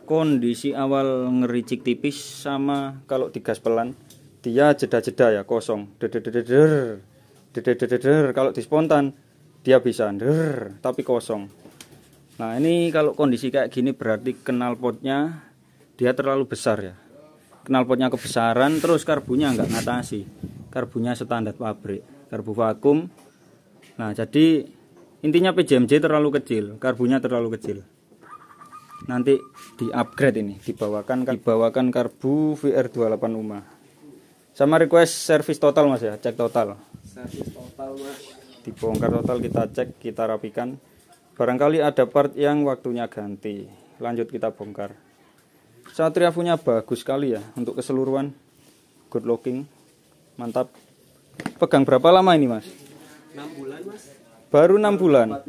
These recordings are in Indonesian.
Kondisi awal ngericik tipis sama kalau digas pelan dia jeda-jeda ya, kosong deder. Kalau di spontan dia bisa der tapi kosong. Nah ini kalau kondisi kayak gini berarti knalpotnya dia terlalu besar ya, knalpotnya kebesaran, terus karbunya nggak ngatasi, karbunya standar pabrik, karbu vakum. Nah jadi intinya PJMJ terlalu kecil, karbunya terlalu kecil. Nanti di upgrade ini, dibawakan karbu VR28 UMA. Sama request servis total mas ya, cek total. Servis total mas. Dibongkar total, kita cek, kita rapikan. Barangkali ada part yang waktunya ganti. Lanjut kita bongkar. Satria punya bagus sekali ya untuk keseluruhan. Good looking, mantap. Pegang berapa lama ini mas? 6 bulan mas. Baru 6 bulan.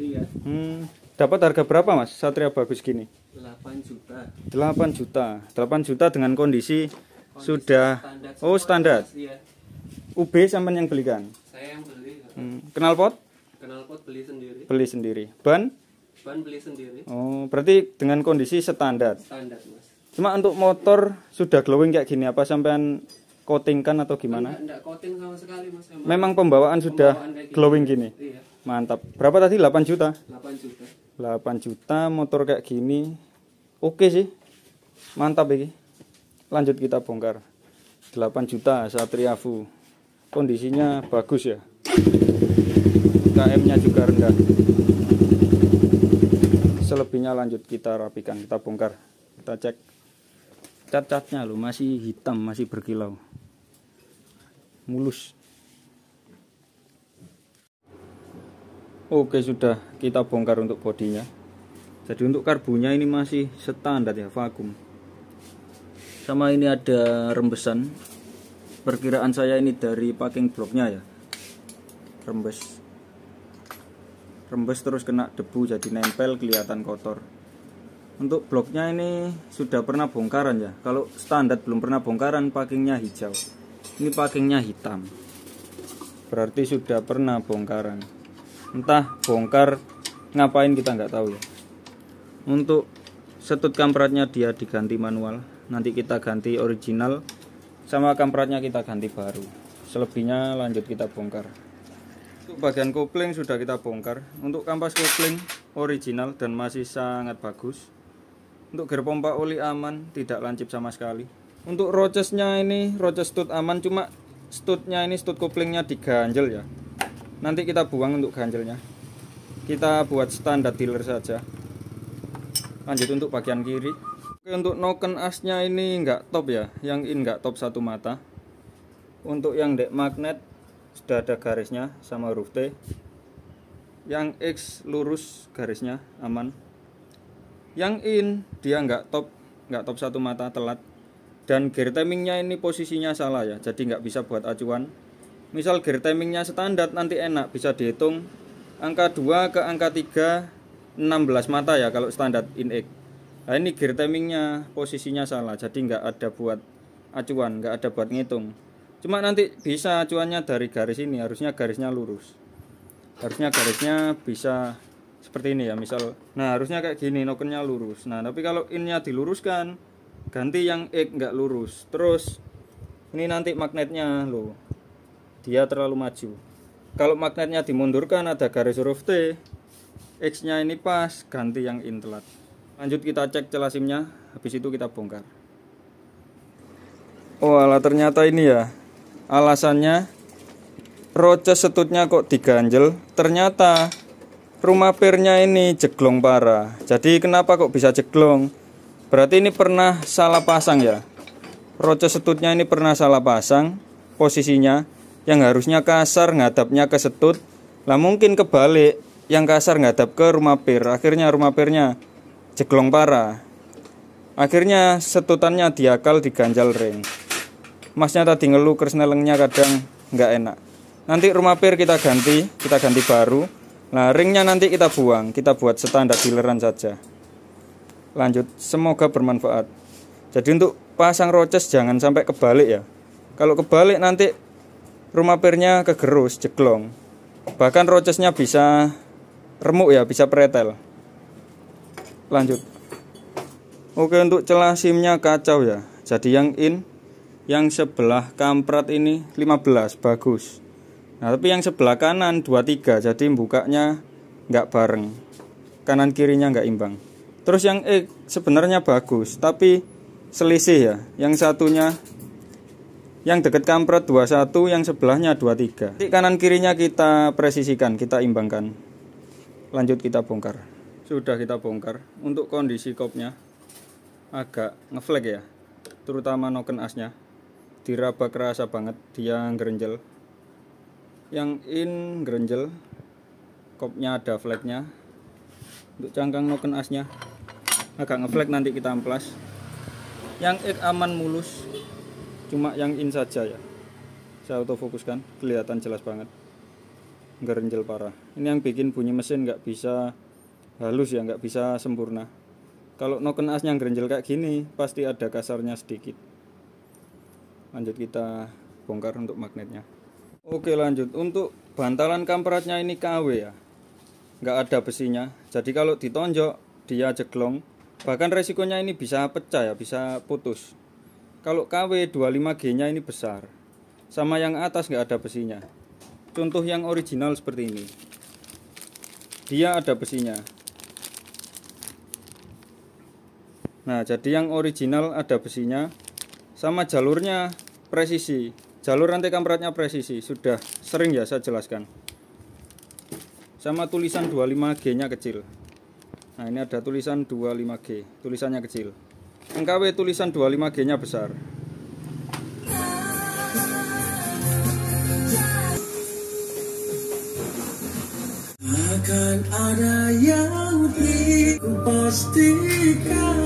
Dapat harga berapa mas Satria bagus gini? 8 juta. 8 juta. 8 juta dengan kondisi sudah standar. Ya. UB sampean yang belikan? Saya yang beli. Knalpot? Knalpot beli sendiri. Beli sendiri. Ban? Ban beli sendiri. Oh, berarti dengan kondisi standar. Standar mas. Cuma untuk motor sudah glowing kayak gini apa sampean coatingkan atau gimana? Enggak coating sama sekali mas. Memang pembawaan sudah glowing gini. Iya. Mantap. Berapa tadi? 8 juta? 8 juta. 8 juta motor kayak gini. Oke sih. Mantap ini. Lanjut kita bongkar. 8 juta Satria Vu. Kondisinya bagus ya. KM-nya juga rendah. Selebihnya lanjut kita rapikan, kita bongkar. Kita cek. Cat-catnya loh masih hitam, masih berkilau. Mulus. Oke, sudah kita bongkar untuk bodinya. Jadi untuk karbunya ini masih standar ya, vakum. Sama ini ada rembesan. Perkiraan saya ini dari packing bloknya ya. Rembes terus kena debu jadi nempel, kelihatan kotor. Untuk bloknya ini sudah pernah bongkaran ya. Kalau standar belum pernah bongkaran, packingnya hijau. Ini packingnya hitam. Berarti sudah pernah bongkaran. Entah bongkar ngapain kita nggak tahu ya. Untuk setut kampratnya dia diganti manual. Nanti kita ganti original. Sama kampratnya kita ganti baru. Selebihnya lanjut kita bongkar. Untuk bagian kopling sudah kita bongkar. Untuk kampas kopling original dan masih sangat bagus. Untuk gear pompa oli aman, tidak lancip sama sekali. Untuk rochesnya ini roches stud aman, cuma studnya ini stud koplingnya diganjel ya. Nanti kita buang untuk ganjelnya. Kita buat standar dealer saja. Lanjut untuk bagian kiri. Oke, untuk noken asnya ini nggak top ya, yang in nggak top satu mata. Untuk yang dek magnet sudah ada garisnya sama huruf T. Yang X lurus garisnya aman. Yang in dia nggak top satu mata, telat. Dan gear timingnya ini posisinya salah ya, jadi nggak bisa buat acuan. Misal gear timingnya standar nanti enak bisa dihitung angka 2 ke angka 3 16 mata ya kalau standar in X. Nah ini gear timingnya posisinya salah, jadi nggak ada buat acuan, nggak ada buat ngitung. Cuma nanti bisa acuannya dari garis ini, harusnya garisnya lurus. Harusnya garisnya bisa seperti ini ya, misal. Nah harusnya kayak gini, nokennya lurus. Nah tapi kalau innya diluruskan, ganti yang X nggak lurus. Terus ini nanti magnetnya loh, dia terlalu maju. Kalau magnetnya dimundurkan ada garis huruf T, X nya ini pas, ganti yang in telat. Lanjut kita cek celah SIM-nya, habis itu kita bongkar. Oh alah, ternyata ini ya alasannya roces setutnya kok diganjel. Ternyata rumapirnya ini jeglong parah. Jadi kenapa kok bisa jeglong? Berarti ini pernah salah pasang ya. Roces setutnya ini pernah salah pasang posisinya. Yang harusnya kasar ngadapnya ke setut, lah mungkin kebalik, yang kasar ngadap ke rumapir. Akhirnya rumapirnya jeglong parah. Akhirnya setutannya diakal diganjal ring. Masnya tadi ngeluh kersnelengnya kadang nggak enak. Nanti rumapir kita ganti baru. Nah ringnya nanti kita buang, kita buat standar dealeran saja. Lanjut, semoga bermanfaat. Jadi untuk pasang roces jangan sampai kebalik ya. Kalau kebalik nanti rumapirnya kegerus, jeglong. Bahkan rocesnya bisa remuk ya, bisa pretel. Lanjut. Oke, untuk celah SIM-nya kacau ya. Jadi yang sebelah kamprat ini 15 bagus. Nah tapi yang sebelah kanan 23, jadi bukanya nggak bareng, kanan kirinya nggak imbang. Terus yang sebenarnya bagus tapi selisih ya. Yang satunya yang deket kamprat 21, yang sebelahnya 23. Jadi kanan kirinya kita presisikan, kita imbangkan. Lanjut kita bongkar. Sudah kita bongkar. Untuk kondisi kopnya agak ngeflag ya, terutama noken asnya diraba kerasa banget, dia gerenjel. Yang gerenjel, kopnya ada flagnya. Untuk cangkang noken asnya agak ngeflag, nanti kita amplas. Yang aman mulus, cuma yang saja ya. Saya autofokuskan, kelihatan jelas banget gerenjel parah. Ini yang bikin bunyi mesin nggak bisa halus ya, nggak bisa sempurna. Kalau noken asnya gerenjel kayak gini pasti ada kasarnya sedikit. Lanjut kita bongkar untuk magnetnya. Oke lanjut, untuk bantalan kampratnya ini KW ya, nggak ada besinya. Jadi kalau ditonjok dia jeglong, bahkan resikonya ini bisa pecah ya, bisa putus. Kalau KW 25G nya ini besar, sama yang atas nggak ada besinya. Contoh yang original seperti ini, dia ada besinya. Nah jadi yang original ada besinya, sama jalurnya presisi, jalur rantai kampratnya presisi, sudah sering ya saya jelaskan. Sama tulisan 25G nya kecil. Nah ini ada tulisan 25G, tulisannya kecil. Yang KW tulisan 25G nya besar. Akan ada yang pastikan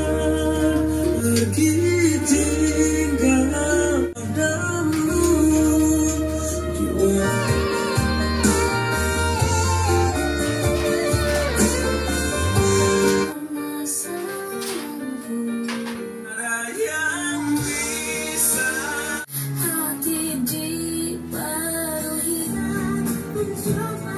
pergi tinggal padamu jiwa. Ada yang bisa hati dipenuhi mencoba.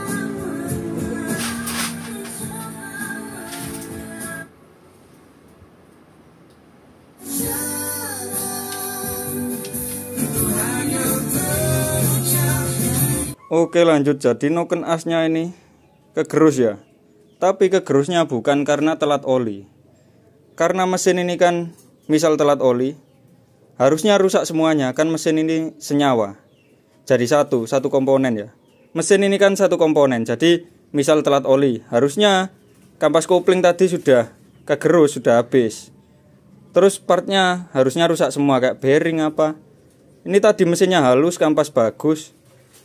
Oke lanjut, jadi noken asnya ini kegerus ya. Tapi kegerusnya bukan karena telat oli. Karena mesin ini kan misal telat oli, harusnya rusak semuanya, kan mesin ini senyawa. Jadi satu komponen ya. Mesin ini kan satu komponen, jadi misal telat oli, harusnya kampas kopling tadi sudah kegerus, sudah habis. Terus partnya harusnya rusak semua, kayak bearing apa. Ini tadi mesinnya halus, kampas bagus.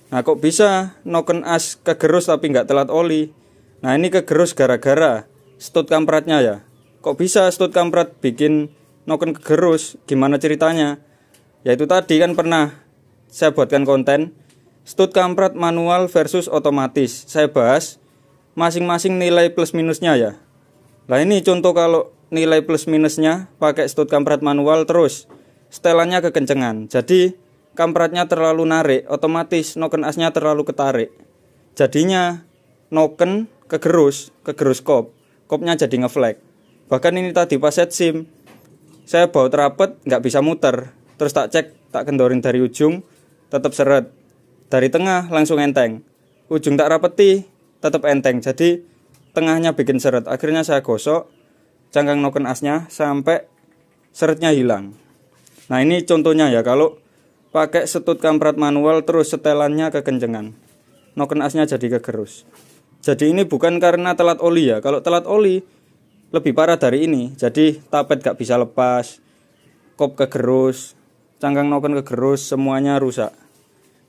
Nah kok bisa noken as kegerus tapi nggak telat oli? Nah ini kegerus gara-gara stud kampratnya ya. Kok bisa stud kamprat bikin noken kegerus? Gimana ceritanya? Ya itu tadi kan pernah saya buatkan konten stud kamprat manual versus otomatis. Saya bahas masing-masing nilai plus minusnya ya. Nah ini contoh kalau nilai plus minusnya pakai stud kamprat manual, terus setelannya kekencengan. Jadi kampratnya terlalu narik, otomatis noken asnya terlalu ketarik. Jadinya noken kegerus kopnya jadi ngeflag. Bahkan ini tadi pas set SIM, saya baut rapet nggak bisa muter. Terus tak cek, tak kendorin dari ujung, tetap seret. Dari tengah langsung enteng. Ujung tak rapeti, tetap enteng. Jadi tengahnya bikin seret. Akhirnya saya gosok, cangkang noken asnya sampai seretnya hilang. Nah ini contohnya ya, kalau pakai setut kamprat manual terus setelannya kekencengan, noken asnya jadi kegerus. Jadi ini bukan karena telat oli ya, kalau telat oli lebih parah dari ini. Jadi tapet gak bisa lepas, kop kegerus, cangkang noken kegerus, semuanya rusak.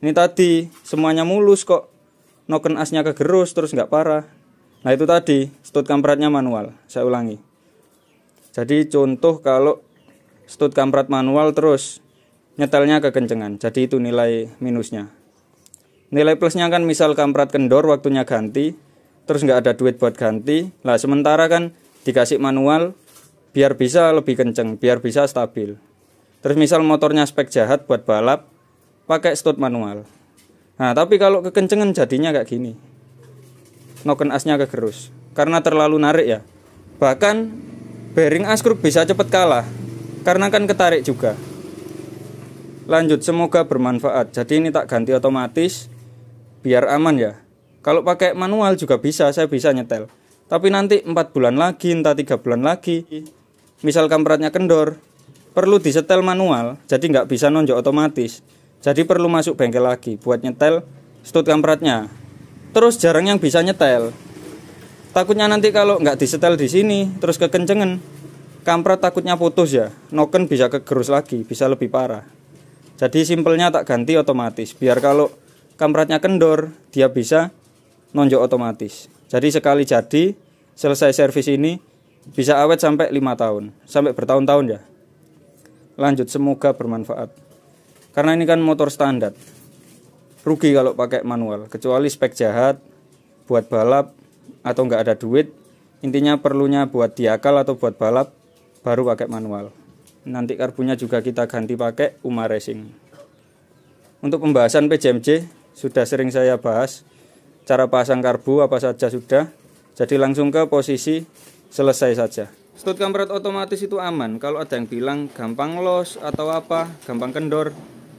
Ini tadi semuanya mulus kok, noken asnya kegerus terus gak parah. Nah itu tadi setut kampratnya manual. Saya ulangi. Jadi contoh kalau setut kamprat manual terus nyetelnya kekencengan, jadi itu nilai minusnya. Nilai plusnya kan misal kamprat kendor waktunya ganti, terus nggak ada duit buat ganti. Lah sementara kan dikasih manual biar bisa lebih kenceng, biar bisa stabil. Terus misal motornya spek jahat buat balap, pakai setut manual. Nah tapi kalau kekencengan jadinya kayak gini, noken asnya kegerus karena terlalu narik ya. Bahkan bearing askruk bisa cepet kalah karena kan ketarik juga. Lanjut, semoga bermanfaat. Jadi ini tak ganti otomatis biar aman ya. Kalau pakai manual juga bisa, saya bisa nyetel. Tapi nanti 4 bulan lagi, entah 3 bulan lagi, misal kampratnya kendor, perlu disetel manual, jadi nggak bisa nonjok otomatis. Jadi perlu masuk bengkel lagi buat nyetel setut kampratnya. Terus jarang yang bisa nyetel. Takutnya nanti kalau nggak disetel di sini, terus kekencengan, kamprat takutnya putus ya. Noken bisa kegerus lagi, bisa lebih parah. Jadi simpelnya tak ganti otomatis, biar kalau kampratnya kendor, dia bisa nonjok otomatis. Jadi sekali jadi, selesai servis ini, bisa awet sampai 5 tahun, sampai bertahun-tahun ya. Lanjut, semoga bermanfaat. Karena ini kan motor standar, rugi kalau pakai manual, kecuali spek jahat, buat balap, atau nggak ada duit. Intinya perlunya buat diakal atau buat balap, baru pakai manual. Nanti karbunya juga kita ganti pakai UMA Racing. Untuk pembahasan PJMJ, sudah sering saya bahas, cara pasang karbu apa saja sudah. Jadi langsung ke posisi selesai saja. Setut kamprat otomatis itu aman. Kalau ada yang bilang gampang los atau apa, gampang kendor,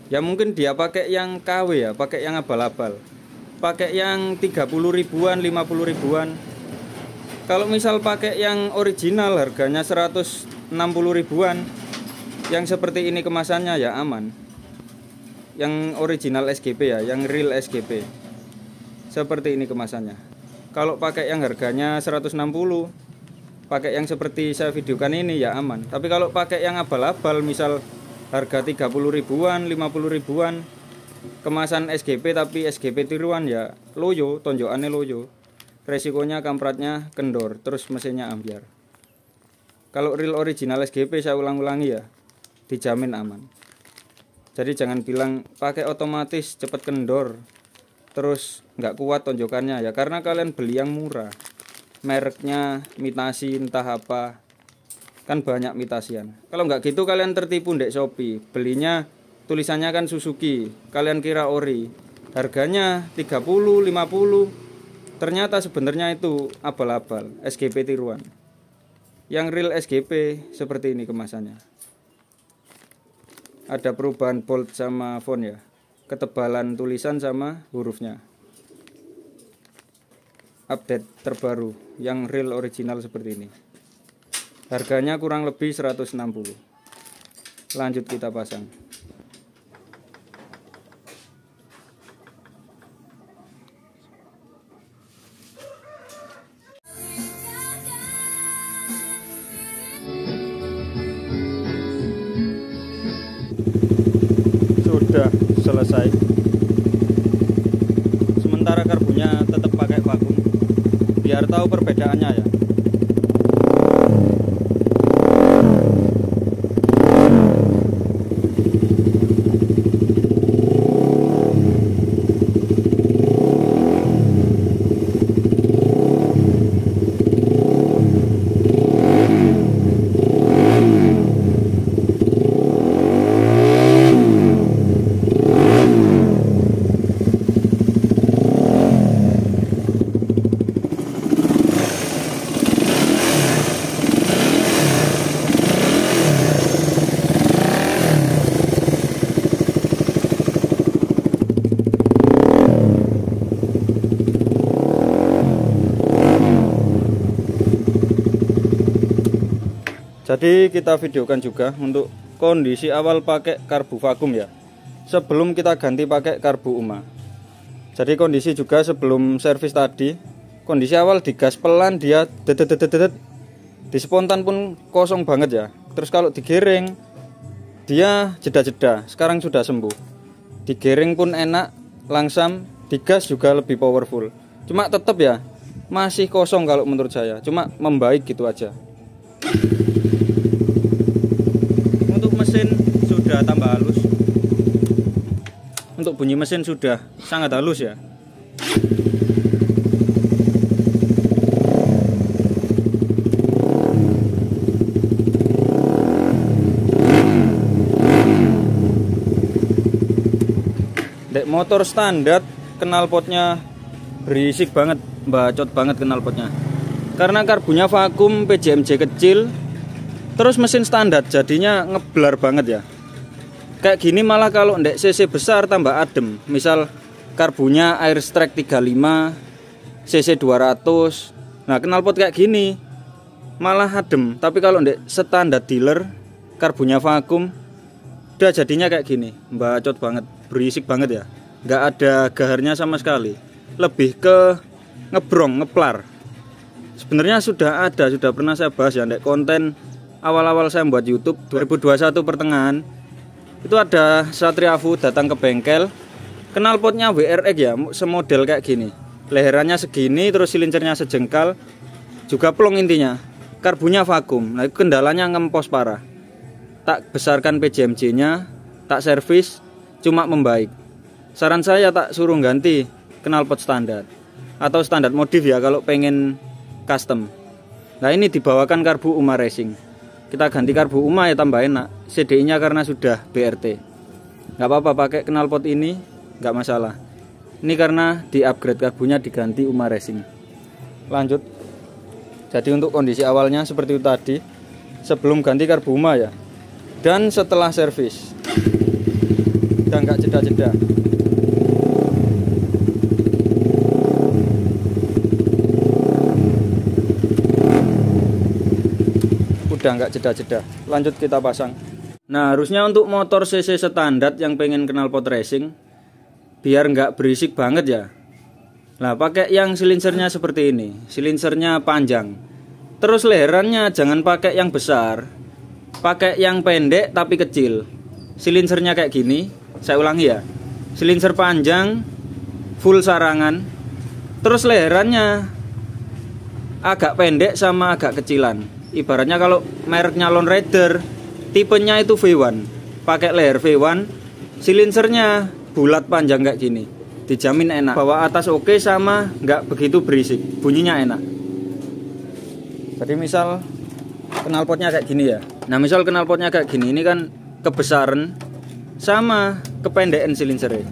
ya mungkin dia pakai yang KW ya, pakai yang abal-abal, pakai yang 30 ribuan, 50 ribuan. Kalau misal pakai yang original harganya 160 ribuan, yang seperti ini kemasannya ya aman. Yang original SGP ya, yang real SGP, seperti ini kemasannya. Kalau pakai yang harganya 160, pakai yang seperti saya videokan ini ya aman. Tapi kalau pakai yang abal-abal, misal harga 30 ribuan, 50 ribuan, kemasan SGP tapi SGP tiruan ya loyo, tonjokannya loyo. Resikonya kampratnya kendor, terus mesinnya ambyar. Kalau real original SGP saya ulang-ulangi ya, dijamin aman. Jadi jangan bilang pakai otomatis cepet kendor, terus nggak kuat tonjokannya ya, karena kalian beli yang murah, mereknya Mitasi entah apa, kan banyak mitasian. Kalau nggak gitu kalian tertipu ndek Shopee, belinya tulisannya kan Suzuki, kalian kira ori, harganya 30, 50, ternyata sebenarnya itu abal-abal, SGP tiruan. Yang real SGP seperti ini kemasannya. Ada perubahan bold sama font ya, ketebalan tulisan sama hurufnya. Update terbaru yang real original seperti ini. Harganya kurang lebih 160. Lanjut kita pasang. Sudah selesai. Sementara karbunya tetap pakai vakum, biar tahu perbedaannya ya. Jadi kita videokan juga untuk kondisi awal pakai karbu vakum ya, sebelum kita ganti pakai karbu UMA. Jadi kondisi juga sebelum servis tadi, kondisi awal digas pelan dia dedet, di spontan pun kosong banget ya. Terus kalau digiring dia jeda-jeda, sekarang sudah sembuh. Digiring pun enak, langsam, digas juga lebih powerful. Cuma tetap ya masih kosong kalau menurut saya, cuma membaik gitu aja. Untuk mesin sudah tambah halus. Untuk bunyi mesin sudah sangat halus ya. Dek motor standar knalpotnya berisik banget, bacot banget knalpotnya. Karena karbunya vakum, PJMJ kecil, terus mesin standar jadinya ngeblar banget ya. Kayak gini malah kalau ndek cc besar tambah adem. Misal karbunya Airstrike 35, cc 200. Nah, knalpot kayak gini malah adem. Tapi kalau ndek standar dealer, karbunya vakum, udah jadinya kayak gini, bacot banget, berisik banget ya. Nggak ada gaharnya sama sekali. Lebih ke ngebrong, ngeplar. Sebenarnya sudah pernah saya bahas ya ndek konten awal-awal saya buat YouTube 2021 pertengahan. Itu ada Satria Fu datang ke bengkel, knalpotnya WRX ya, semodel kayak gini, leherannya segini, terus silincernya sejengkal, juga plong intinya, karbunya vakum. Nah, kendalanya ngempos parah. Tak besarkan PJMJ nya, tak servis, cuma membaik. Saran saya tak suruh ganti knalpot standar atau standar modif ya kalau pengen custom. Nah, ini dibawakan karbu UMA Racing. Kita ganti karbu UMA ya tambah enak. CDI nya karena sudah BRT, nggak apa-apa pakai knalpot ini, nggak masalah. Ini karena di upgrade karbunya diganti UMA Racing. Lanjut. Jadi untuk kondisi awalnya seperti itu tadi, sebelum ganti karbu UMA ya, dan setelah servis, dan nggak jeda-jeda. Udah nggak jeda-jeda. Lanjut kita pasang. Nah, harusnya untuk motor cc standar yang pengen knalpot racing, biar nggak berisik banget ya, nah pakai yang silinsernya seperti ini. Silinsernya panjang, terus leherannya jangan pakai yang besar, pakai yang pendek tapi kecil. Silinsernya kayak gini, saya ulangi ya, silinser panjang, full sarangan, terus leherannya agak pendek sama agak kecilan. Ibaratnya kalau mereknya Lone Rider, tipenya itu V1, pakai leher V1, silinsernya bulat panjang kayak gini, dijamin enak. Bawa atas oke, sama nggak begitu berisik, bunyinya enak. Jadi misal knalpotnya kayak gini ya. Nah, misal knalpotnya kayak gini, ini kan kebesaran sama kependekan silinsernya.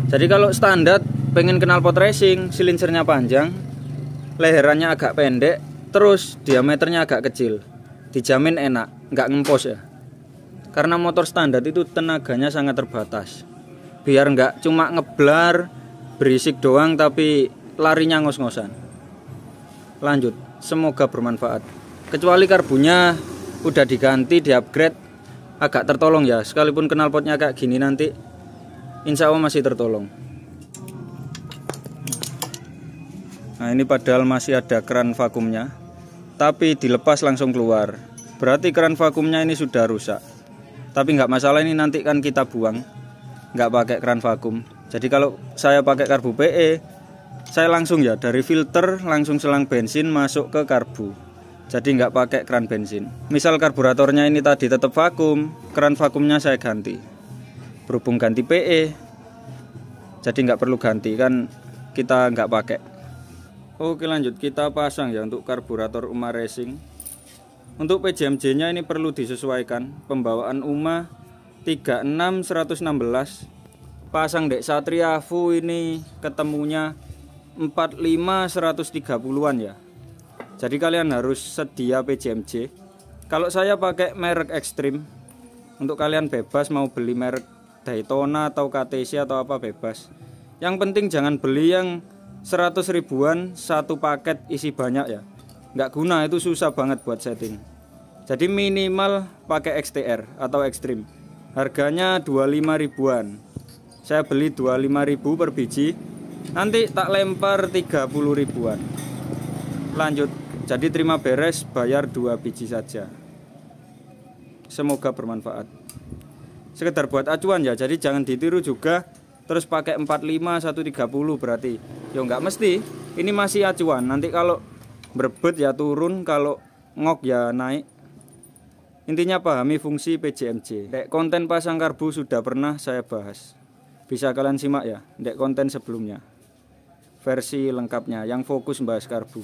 Jadi kalau standar pengen knalpot racing, silinsernya panjang, leherannya agak pendek, terus diameternya agak kecil, dijamin enak, nggak ngempos ya. Karena motor standar itu tenaganya sangat terbatas, biar nggak cuma ngeblar berisik doang tapi larinya ngos-ngosan. Lanjut, semoga bermanfaat. Kecuali karbunya udah diganti, di-upgrade, agak tertolong ya. Sekalipun knalpotnya kayak gini nanti insya Allah masih tertolong. Nah, ini padahal masih ada keran vakumnya, tapi dilepas langsung keluar. Berarti keran vakumnya ini sudah rusak. Tapi nggak masalah, ini nanti kan kita buang, nggak pakai keran vakum. Jadi kalau saya pakai karbu PE, saya langsung ya dari filter langsung selang bensin masuk ke karbu. Jadi nggak pakai keran bensin. Misal karburatornya ini tadi tetap vakum, keran vakumnya saya ganti. Berhubung ganti PE, jadi nggak perlu ganti, kan kita nggak pakai. Oke, lanjut kita pasang ya untuk karburator UMA Racing. Untuk PJMJ nya ini perlu disesuaikan. Pembawaan UMA 36-116, pasang dek Satria Fu ini ketemunya 45-130an ya. Jadi kalian harus sedia PJMJ. Kalau saya pakai merek Extreme, untuk kalian bebas mau beli merek Daytona atau KTC atau apa bebas. Yang penting jangan beli yang 100 ribuan satu paket isi banyak ya, nggak guna, itu susah banget buat setting. Jadi minimal pakai XTR atau Extreme. Harganya 25 ribuan. Saya beli 25.000 per biji. Nanti tak lempar 30 ribuan. Lanjut. Jadi terima beres, bayar 2 biji saja. Semoga bermanfaat. Sekedar buat acuan ya. Jadi jangan ditiru juga. Terus pakai 45 130 berarti. Ya nggak mesti. Ini masih acuan. Nanti kalau berebut ya turun, kalau ngok ya naik. Intinya pahami fungsi PJMJ. Dek konten pasang karbu sudah pernah saya bahas. Bisa kalian simak ya, dek konten sebelumnya. Versi lengkapnya yang fokus membahas karbu.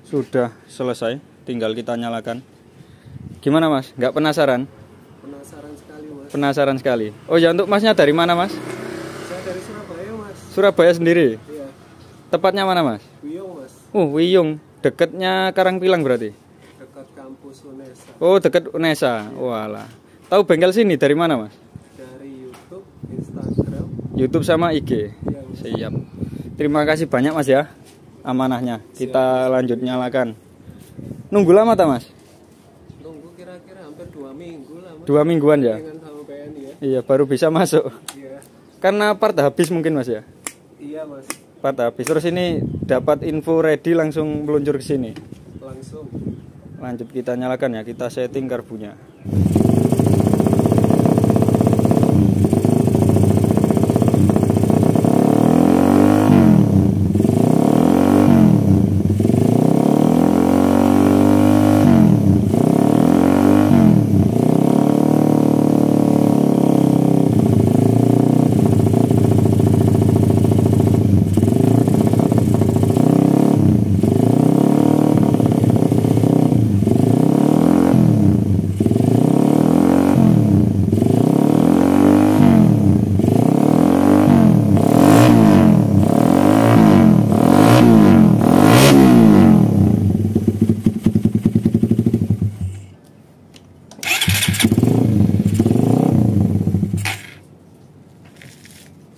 Sudah selesai, tinggal kita nyalakan. Gimana Mas? Nggak penasaran? Penasaran sekali mas. Penasaran sekali. Oh ya, untuk Masnya dari mana Mas? Saya dari Surabaya mas. Surabaya sendiri. Iya. Tepatnya mana Mas? Wiyung mas. Wiyung, deketnya Karangpilang berarti. Dekat kampus UNESA. Oh, deket UNESA. Walah. Tahu bengkel sini dari mana Mas? Dari YouTube, Instagram. YouTube sama IG. Iya, mas. Siap. Terima kasih banyak Mas ya. Amanahnya. Kita lanjut nyalakan. Nunggu lama tak Mas? Tunggu kira-kira hampir 2 minggu lah mas. 2 mingguan ya? Dengan sama PNI ya. Iya, baru bisa masuk. Iya. Karena part habis mungkin Mas ya. Iya mas. Part habis. Terus ini dapat info ready langsung meluncur ke sini. Langsung. Lanjut kita nyalakan ya. Kita setting karbunya.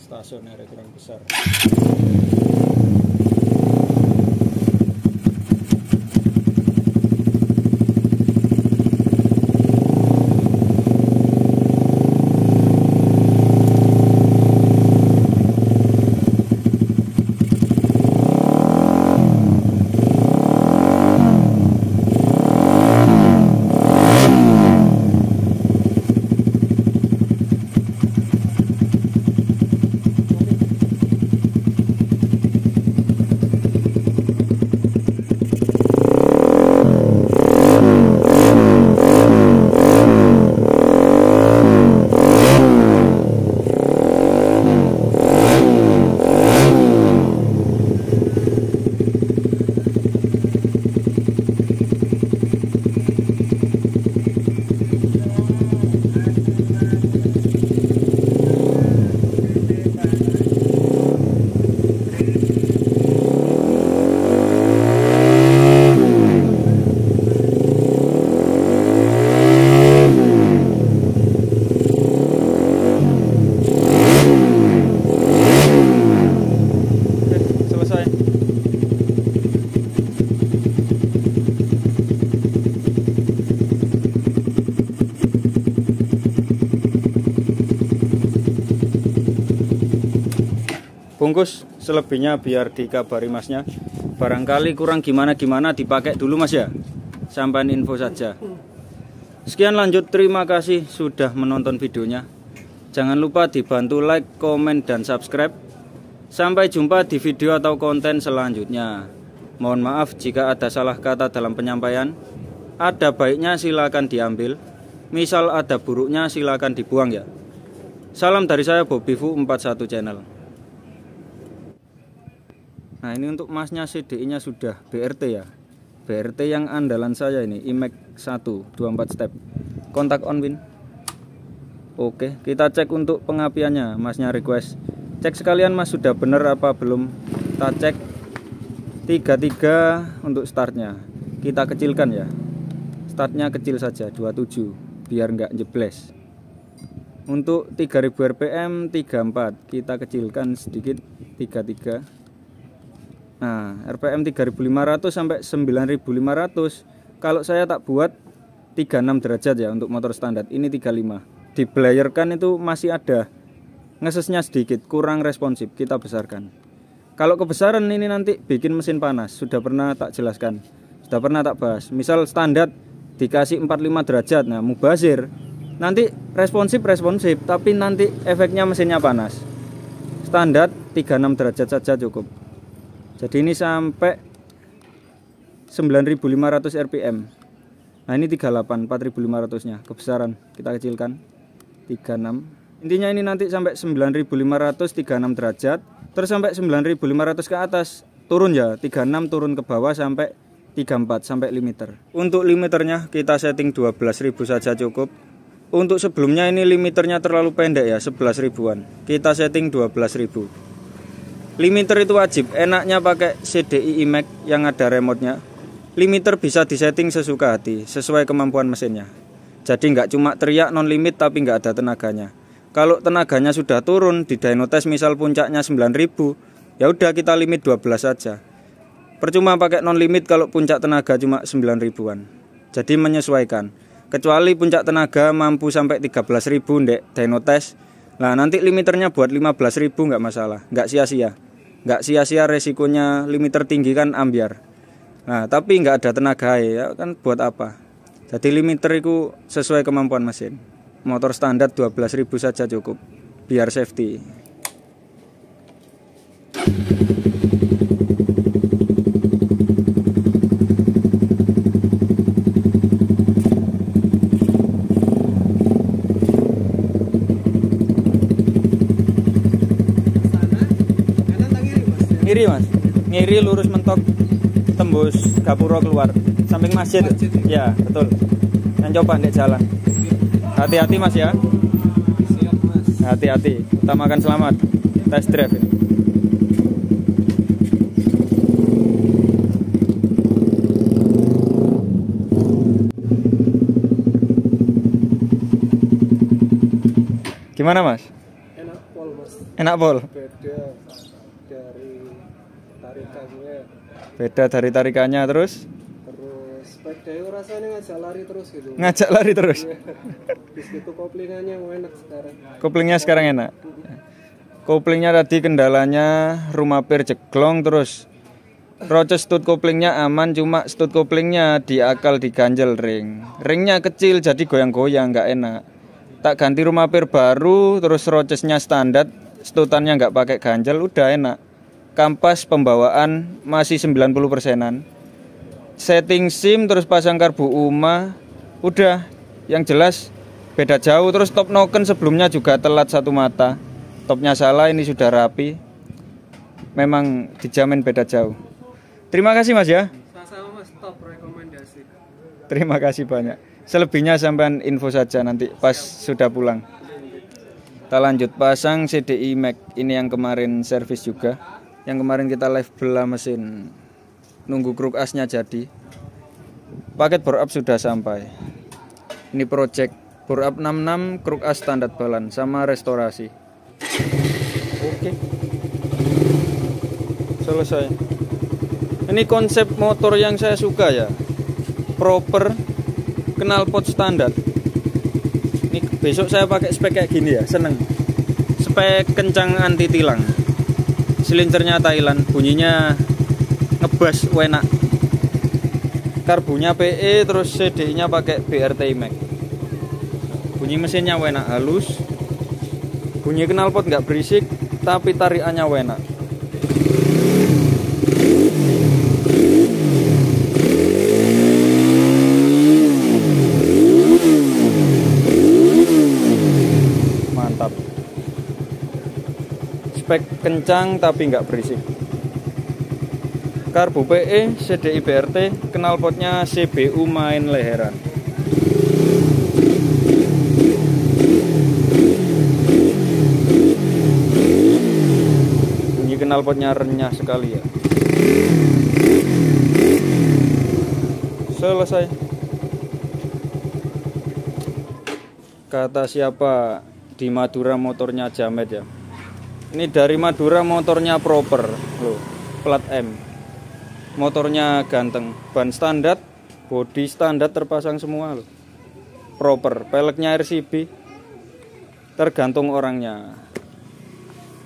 Stasioner kurang besar. Bungkus, selebihnya biar dikabari Masnya. Barangkali kurang gimana-gimana dipakai dulu Mas ya. Sampaikan info saja. Sekian, lanjut, terima kasih sudah menonton videonya. Jangan lupa dibantu like, komen, dan subscribe. Sampai jumpa di video atau konten selanjutnya. Mohon maaf jika ada salah kata dalam penyampaian. Ada baiknya silakan diambil. Misal ada buruknya silakan dibuang ya. Salam dari saya Bobifu 41 channel. Nah, ini untuk Masnya CDI-nya sudah BRT ya. BRT yang andalan saya ini IMEC 1 24 step. Kontak on win. Oke, kita cek untuk pengapiannya. Masnya request cek sekalian Mas sudah bener apa belum. Kita cek 33 untuk startnya. Kita kecilkan ya. Startnya kecil saja 27 biar nggak jebles. Untuk 3000 rpm 34, kita kecilkan sedikit 33. Nah, rpm 3500 sampai 9500. Kalau saya tak buat 36 derajat ya untuk motor standar. Ini 35. Diblayerkan itu masih ada ngesesnya sedikit, kurang responsif, kita besarkan. Kalau kebesaran ini nanti bikin mesin panas. Sudah pernah tak jelaskan, sudah pernah tak bahas. Misal standar dikasih 45 derajat, nah mubazir nanti responsif, tapi nanti efeknya mesinnya panas. Standar 36 derajat saja cukup. Jadi ini sampai 9500 rpm. Nah ini 38, 4500 nya kebesaran, kita kecilkan 36. Intinya ini nanti sampai 9500 36 derajat, terus sampai 9500 ke atas turun ya, 36 turun ke bawah sampai 34 sampai limiter. Untuk limiternya kita setting 12.000 saja cukup. Untuk sebelumnya ini limiternya terlalu pendek ya, 11 ribuan. Kita setting 12.000. Limiter itu wajib, enaknya pakai CDI IMAX yang ada remote-nya. Limiter bisa disetting sesuka hati, sesuai kemampuan mesinnya. Jadi nggak cuma teriak non limit tapi nggak ada tenaganya. Kalau tenaganya sudah turun di dyno test, misal puncaknya 9.000, ya udah kita limit 12 saja. Percuma pakai non limit kalau puncak tenaga cuma 9.000-an. Jadi menyesuaikan. Kecuali puncak tenaga mampu sampai 13.000 ndek dyno test. Nah nanti limiternya buat 15.000 nggak masalah, nggak sia-sia. Nggak sia-sia resikonya limiter tinggi kan ambiar. Nah tapi nggak ada tenaga ya kan buat apa. Jadi limiter itu sesuai kemampuan mesin. Motor standar 12.000 saja cukup, biar safety. Ngiri mas, ngiri lurus mentok tembus Gapuro keluar samping masjid. Ya betul. Dan coba ndek jalan. Hati-hati mas ya. Siap mas. Hati-hati. Utamakan selamat. Test drive ini. Gimana mas? Enak pol mas. Enak pol. Beda dari tarikannya. Beda dari tarikannya terus Sepeda rasanya ngajak lari terus gitu. ngajak lari terus. Terus gitu koplingannya enak sekarang. Koplingnya sekarang enak. Koplingnya tadi kendalanya rumapir jeglong, terus roces stud koplingnya aman, cuma stud koplingnya diakal diganjel ringnya kecil jadi goyang-goyang nggak enak. Tak ganti rumapir baru, terus rocesnya standar, stutannya nggak pakai ganjel, udah enak. Kampas pembawaan masih 90%-an. Setting SIM terus pasang karbu UMA, udah yang jelas beda jauh. Terus top noken sebelumnya juga telat satu mata, topnya salah, ini sudah rapi, memang dijamin beda jauh. Terima kasih mas ya. Sama mas, top rekomendasi. Terima kasih banyak. Selebihnya sampean info saja nanti pas sudah pulang. Kita lanjut pasang CDI IMAX ini yang kemarin servis juga, yang kemarin kita live belah mesin. Nunggu kruk asnya jadi. Paket bore up sudah sampai. Ini project bore up 66, kruk as standar balan sama restorasi. Oke. Selesai. Ini konsep motor yang saya suka ya. Proper, knalpot standar. Ini besok saya pakai spek kayak gini ya, seneng. Spek kencang anti tilang. Silincernya Thailand, bunyinya ngebas enak. Karbunya PE, terus CDI-nya pakai BRT IMAX. Bunyi mesinnya enak, halus. Bunyi knalpot nggak berisik, tapi tarikannya enak. Mantap. Spek kencang tapi nggak berisik. Karbu PE, CDI BRT, knalpotnya CBU main leheran. Bunyi knalpotnya renyah sekali ya. Selesai. Kata siapa di Madura motornya Jamet ya. Ini dari Madura motornya proper loh, plat M. Motornya ganteng, ban standar, bodi standar terpasang semua loh. Proper, peleknya RCB. Tergantung orangnya.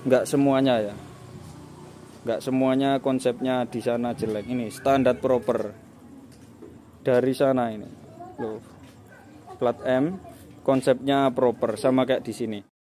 Enggak semuanya ya. Enggak semuanya konsepnya di sana jelek. Ini standar proper. Dari sana ini. Loh. Plat M, konsepnya proper sama kayak di sini.